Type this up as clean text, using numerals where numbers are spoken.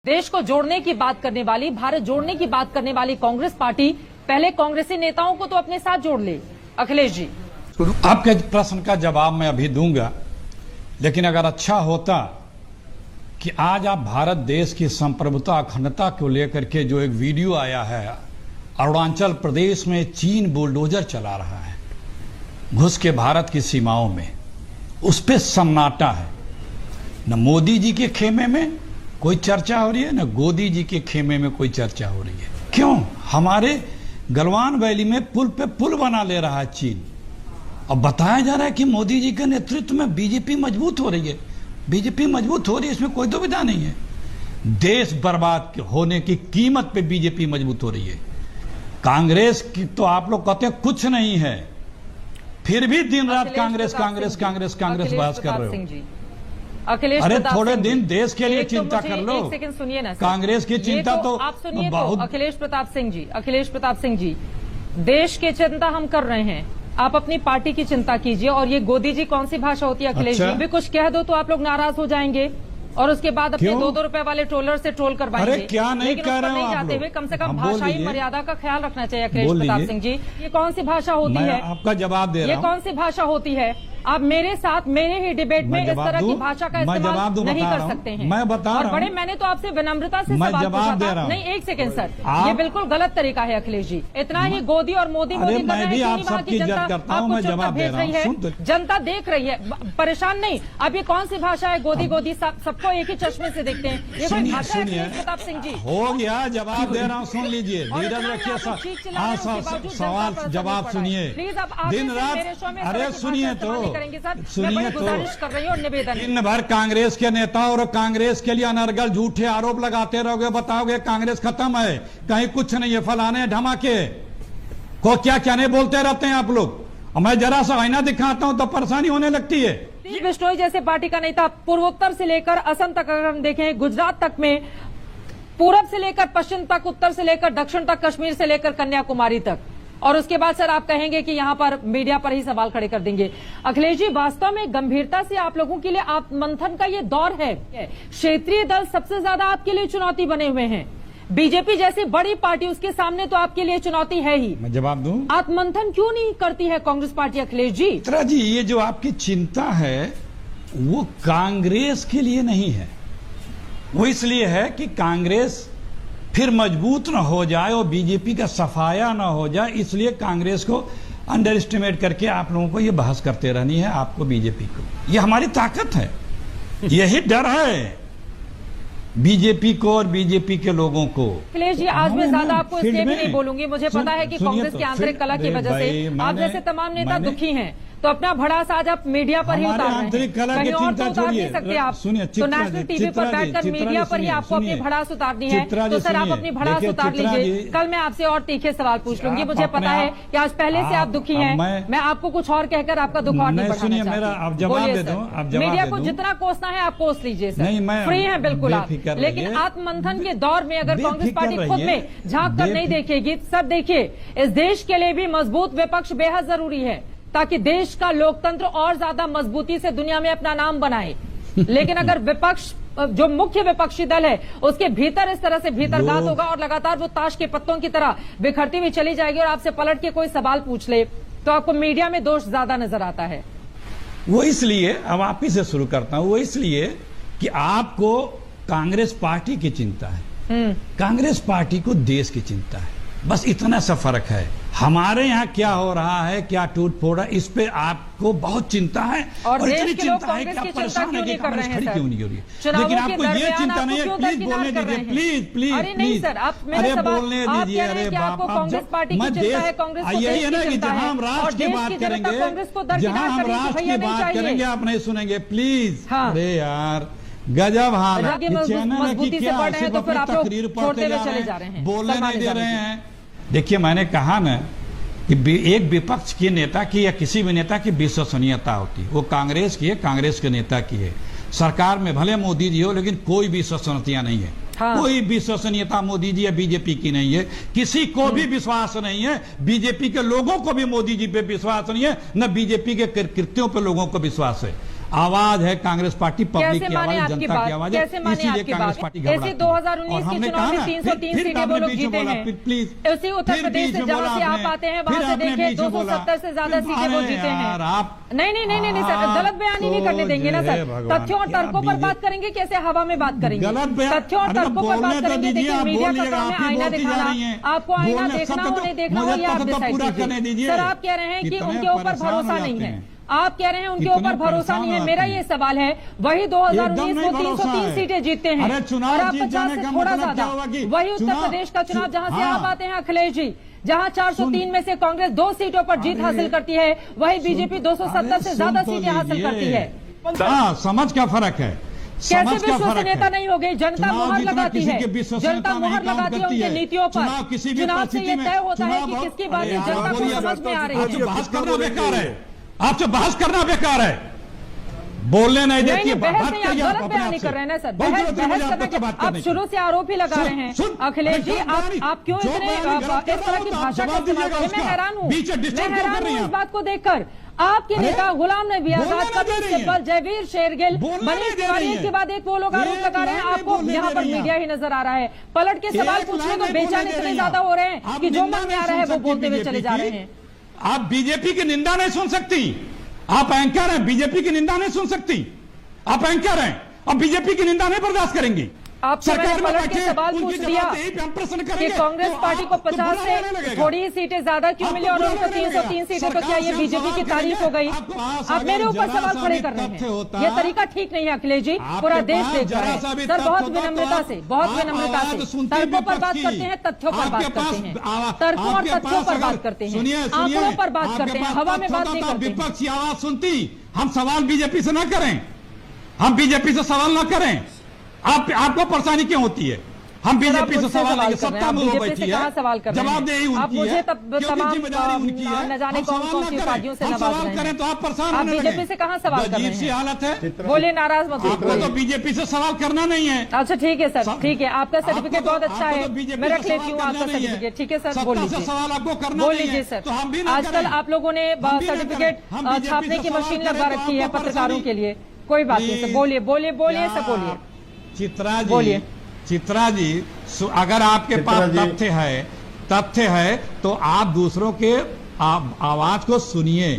देश को जोड़ने की बात करने वाली, भारत जोड़ने की बात करने वाली कांग्रेस पार्टी पहले कांग्रेसी नेताओं को तो अपने साथ जोड़ ले। अखिलेश जी, आपके प्रश्न का जवाब मैं अभी दूंगा, लेकिन अगर अच्छा होता कि आज आप भारत देश की संप्रभुता अखंडता को लेकर के जो एक वीडियो आया है, अरुणाचल प्रदेश में चीन बुलडोजर चला रहा है घुस के भारत की सीमाओं में, उस पे सन्नाटा है। न मोदी जी के खेमे में कोई चर्चा हो रही है, न गोदी जी के खेमे में कोई चर्चा हो रही है। क्यों? हमारे गलवान वैली में पुल पे पुल बना ले रहा है चीन, और बताया जा रहा है कि मोदी जी के नेतृत्व में बीजेपी मजबूत हो रही है। बीजेपी मजबूत हो रही है, इसमें कोई दुविधा नहीं है। देश बर्बाद होने की कीमत पे बीजेपी मजबूत हो रही है। कांग्रेस की तो आप लोग कहते हैं कुछ नहीं है, फिर भी दिन रात कांग्रेस कांग्रेस कांग्रेस कांग्रेस बहस कर रहे हो। अरे थोड़े दिन देश के लिए चिंता कर लो। एक सेकंड सुनिए ना, कांग्रेस की चिंता तो आप सुनिए बहुत। तो अखिलेश प्रताप सिंह जी, देश की चिंता हम कर रहे हैं, आप अपनी पार्टी की चिंता कीजिए। और ये गोदी जी कौन सी भाषा होती है अखिलेश जी? भी कुछ कह दो तो आप लोग नाराज हो जाएंगे और उसके बाद अपने 2-2 रुपए वाले ट्रोलर से ट्रोल करवाएंगे। अरे क्या नहीं कह रहे हो आप जाते हुए कम से कम भाषाई मर्यादा का ख्याल रखना चाहिए। अखिलेश प्रताप सिंह जी, ये कौन सी भाषा होती है? आपका जवाब दे रहा हूं। ये कौन सी भाषा होती है? आप मेरे साथ मेरे ही डिबेट में इस तरह की भाषा का इस्तेमाल नहीं कर सकते हैं। मैं बता रहा हूं। और बड़े मैंने तो आपसे विनम्रता से सवाल पूछा था। नहीं, एक सेकंड सर, ये बिल्कुल गलत तरीका है अखिलेश जी। इतना ही गोदी और मोदी कर रहे हैं, आप सबकी इज्जत करता हूं, मैं जवाब दे रहा हूं। जनता देख रही है, परेशान नहीं। अब ये कौन सी भाषा है? गोदी गोदी सबको एक ही चश्मे से देखते हैं, ये कोई भाषा है? अखिलेश प्रताप सिंह जी, हो गया, जवाब दे रहा हूँ, सुन लीजिए, धीरज रखिए। सवाल जवाब सुनिए, दिन रात। अरे सुनिए तो, गुजारिश कर रही हूँ, निवेदन। दिन भर कांग्रेस के नेता और कांग्रेस के लिए अनर्गल झूठे आरोप लगाते रहोगे, बताओगे कांग्रेस खत्म है, कहीं कुछ नहीं है, फलाने ढमाके को क्या क्या नहीं बोलते रहते हैं आप लोग। और मैं जरा सा आईना दिखाता हूं तो परेशानी होने लगती है। बिश्नोई जैसे पार्टी का नेता पूर्वोत्तर से लेकर असम तक अगर हम देखें, गुजरात तक में, पूरब से लेकर पश्चिम तक, उत्तर से लेकर दक्षिण तक, कश्मीर से लेकर कन्याकुमारी तक, और उसके बाद सर आप कहेंगे कि यहां पर मीडिया पर ही सवाल खड़े कर देंगे। अखिलेश जी, वास्तव में गंभीरता से आप लोगों के लिए आत्ममंथन का ये दौर है। क्षेत्रीय दल सबसे ज्यादा आपके लिए चुनौती बने हुए हैं। बीजेपी जैसी बड़ी पार्टी, उसके सामने तो आपके लिए चुनौती है ही। मैं जवाब दूं? आत्ममंथन क्यों नहीं करती है कांग्रेस पार्टी अखिलेश जी? मित्रा जी, ये जो आपकी चिंता है वो कांग्रेस के लिए नहीं है, वो इसलिए है कि कांग्रेस फिर मजबूत न हो जाए और बीजेपी का सफाया न हो जाए, इसलिए कांग्रेस को अंडर एस्टिमेट करके आप लोगों को ये बहस करते रहनी है, आपको, बीजेपी को। ये हमारी ताकत है, यही डर है बीजेपी को और बीजेपी के लोगों को। अखिलेश जी, आज मैं ज्यादा आपको इसलिए भी नहीं बोलूंगी, मुझे पता है कि कांग्रेस की आंतरिक कला की वजह से आप जैसे तमाम नेता दुखी हैं, तो अपना भड़ास आज आप मीडिया पर ही उतार रहे हैं। कहीं और तो उतार नहीं सकते आप, तो नेशनल टीवी पर बैठकर मीडिया पर ही आपको अपनी भड़ास उतारनी है। तो सर आप अपनी भड़ास उतार लीजिए, कल मैं आपसे और तीखे सवाल पूछ लूंगी। मुझे पता है कि आज पहले से आप दुखी हैं, मैं आपको कुछ और कहकर आपका दुख और नहीं बढ़ाना चाहती। बोलिए सर, मीडिया को जितना कोसना है आप कोस लीजिए सर, फ्री है बिल्कुल आप। लेकिन आत्ममंथन के दौर में अगर कांग्रेस पार्टी खुद में झांक कर नहीं देखेगी, सर देखिए, इस देश के लिए भी मजबूत विपक्ष बेहद जरूरी है, ताकि देश का लोकतंत्र और ज्यादा मजबूती से दुनिया में अपना नाम बनाए। लेकिन अगर विपक्ष, जो मुख्य विपक्षी दल है, उसके भीतर इस तरह से भीतरघात होगा और लगातार वो ताश के पत्तों की तरह बिखरती हुई चली जाएगी और आपसे पलट के कोई सवाल पूछ ले तो आपको मीडिया में दोष ज्यादा नजर आता है। वो इसलिए, अब आप ही से शुरू करता हूं, वो इसलिए कि आपको कांग्रेस पार्टी की चिंता है, कांग्रेस पार्टी को देश की चिंता है, बस इतना सा फर्क है। हमारे यहाँ क्या हो रहा है, क्या टूट फोड़ है, इस पे आपको बहुत चिंता है और इतनी चिंता है कि आप परेशान है कि कांग्रेस खड़ी क्यों नहीं हो रही है। लेकिन आपको ये चिंता नहीं है, प्लीज बोलने दीजिए, प्लीज प्लीज प्लीज। अरे बोलने दीजिए, अरे बाप, यही है ना कि जहां हम राष्ट्र की बात करेंगे, जहां हम राष्ट्र की बात करेंगे आप नहीं सुनेंगे, प्लीज। अरे यार गजब हाल है, चैनल है कि क्या सिर्फ अपनी तकरीर पढ़ते जा रहे हैं, बोलने नहीं दे रहे हैं। देखिए, मैंने कहा ना कि एक विपक्ष के नेता की या किसी भी नेता की विश्वसनीयता होती है, वो कांग्रेस की है, कांग्रेस के नेता की है। सरकार में भले मोदी जी हो, लेकिन कोई विश्वसनीयता नहीं है। कोई विश्वसनीयता मोदी जी या बीजेपी की नहीं है, किसी को भी विश्वास नहीं है। बीजेपी के लोगों को भी मोदी जी पे विश्वास नहीं है, न बीजेपी के कृत्यों पे लोगों को विश्वास है। आवाज है कांग्रेस पार्टी, पब्लिक की आवाज, जनता की आवाज है, कैसे माने इसीलिए आपकी कांग्रेस बात? पार्टी ऐसे घबराती है। 2019 और के हमने चुनाव कहा में ना, 303 फिर सीटें वो लोग जीते हैं। प्लीज उसी उत्तर प्रदेश से जहां से आप आते हैं वहां से देखिए 270 से ज्यादा सीटें वो जीते हैं। नहीं सर, गलत बयानी नहीं करने देंगे ना सर। तथ्यों और तर्कों पर बात करेंगे, कैसे हवा में बात करेंगे? तथ्यों और तर्कों पर बात करेंगे। देखिए मीडिया का काम है आईना दिखाना, आपको आईना देखना हो नहीं देखना हो ये आप डिसाइड कीजिए। सर आप कह रहे हैं कि उनके ऊपर भरोसा नहीं है, आप कह रहे हैं उनके ऊपर भरोसा नहीं है। मेरा ये सवाल है, वही 2019 को 303 सीटें जीतते हैं और आप 50 से थोड़ा ज्यादा। वही उत्तर प्रदेश का चुनाव जहां से आप आते हैं अखिलेश जी, जहां 403 में से कांग्रेस 2 सीटों पर जीत हासिल करती है, वही बीजेपी 270 से ज्यादा सीटें हासिल करती है। समझ का फर्क है। कैसे विश्वसनीय नेता नहीं हो गई? जनता मोहर लगाती है, जनता मोहर लगाती है उनकी नीतियों पर। चुनाव से ये तय होता है कि किसकी बातें जनता को समझ में आ रही है। बहस करना बेकार है, आपसे बहस करना बेकार है, बोलने नहीं देती है। बहस नहीं, आप गलत बयान नहीं कर रहे हैं ना सर। बहस करना, आप शुरू से आरोप ही लगा रहे हैं। अखिलेश जी आप क्यों इतने इस तरह की भाषा का इस्तेमाल कर रहे हैं? मैं हैरान हूँ, मैं हैरान हूँ इस बात को देखकर। आपके नेता गुलाम नबी आजाद, कपिल सिब्बल, जयवीर शेरगिल, मनीष तिवारी, एक के बाद एक वो लोग आरोप लगा रहे हैं। आपको यहाँ पर मीडिया ही नजर आ रहा है। पलट के सवाल पूछने तो बेचैन इतने ज्यादा हो रहे हैं कि जो मन में आ रहा है वो बोलते हुए चले जा रहे हैं। आप बीजेपी की निंदा नहीं सुन सकती, आप एंकर हैं, बीजेपी की निंदा नहीं सुन सकती। आप एंकर हैं और बीजेपी की निंदा नहीं बर्दाश्त करेंगी। आपसे मैंने पलट के सवाल पूछ दिया कि कांग्रेस पार्टी को 50 से थोड़ी ही सीटें ज्यादा क्यों मिली और उनको 303 सीटें, तो क्या ये बीजेपी की तारीफ हो गई? आप मेरे ऊपर सवाल खड़े कर रहे हैं, ये तरीका ठीक नहीं है अखिलेश जी। पूरा देश देख रहा है सर। बहुत विनम्रता से तर्कों पर बात करते हैं, तथ्यों पर बात करते हैं, तर्कों और तथ्यों पर बात करते हैं, आंकड़ों पर बात करते हैं, हवा में बात नहीं करते। विपक्ष की आवाज सुनती, हम सवाल बीजेपी से न करें, हम बीजेपी से सवाल न करें। आपको परेशानी क्यों होती है? हम बीजेपी से सवाल नहीं, सत्ता में वो बैठी है, जवाबदेही उनकी है, जिम्मेदारी उनकी है। न जाने कौन कौन सी उपाधियों से नवाज रहे हैं। करें तो आप परेशान आप बीजेपी से कहाँ सवाल कर रहे हैं? हालत है, बोलिए, नाराज मत आपको तो बीजेपी से सवाल करना नहीं है। अच्छा ठीक है सर, ठीक है, आपका सर्टिफिकेट बहुत अच्छा है, मैं रख लेती हूँ आपका सर्टिफिकेट। ठीक है सर, बोल लीजिए, सवाल आपको करना बोल लीजिए सर। आजकल आप लोगों ने सर्टिफिकेट छापने की मशीन लगवा रखी है पत्रकारों के लिए, कोई बात नहीं सर, बोलिए बोलिए बोलिए सर, बोलिए। चित्रा जी, अगर आपके पास तथ्य है तो आप दूसरों के आवाज को सुनिए।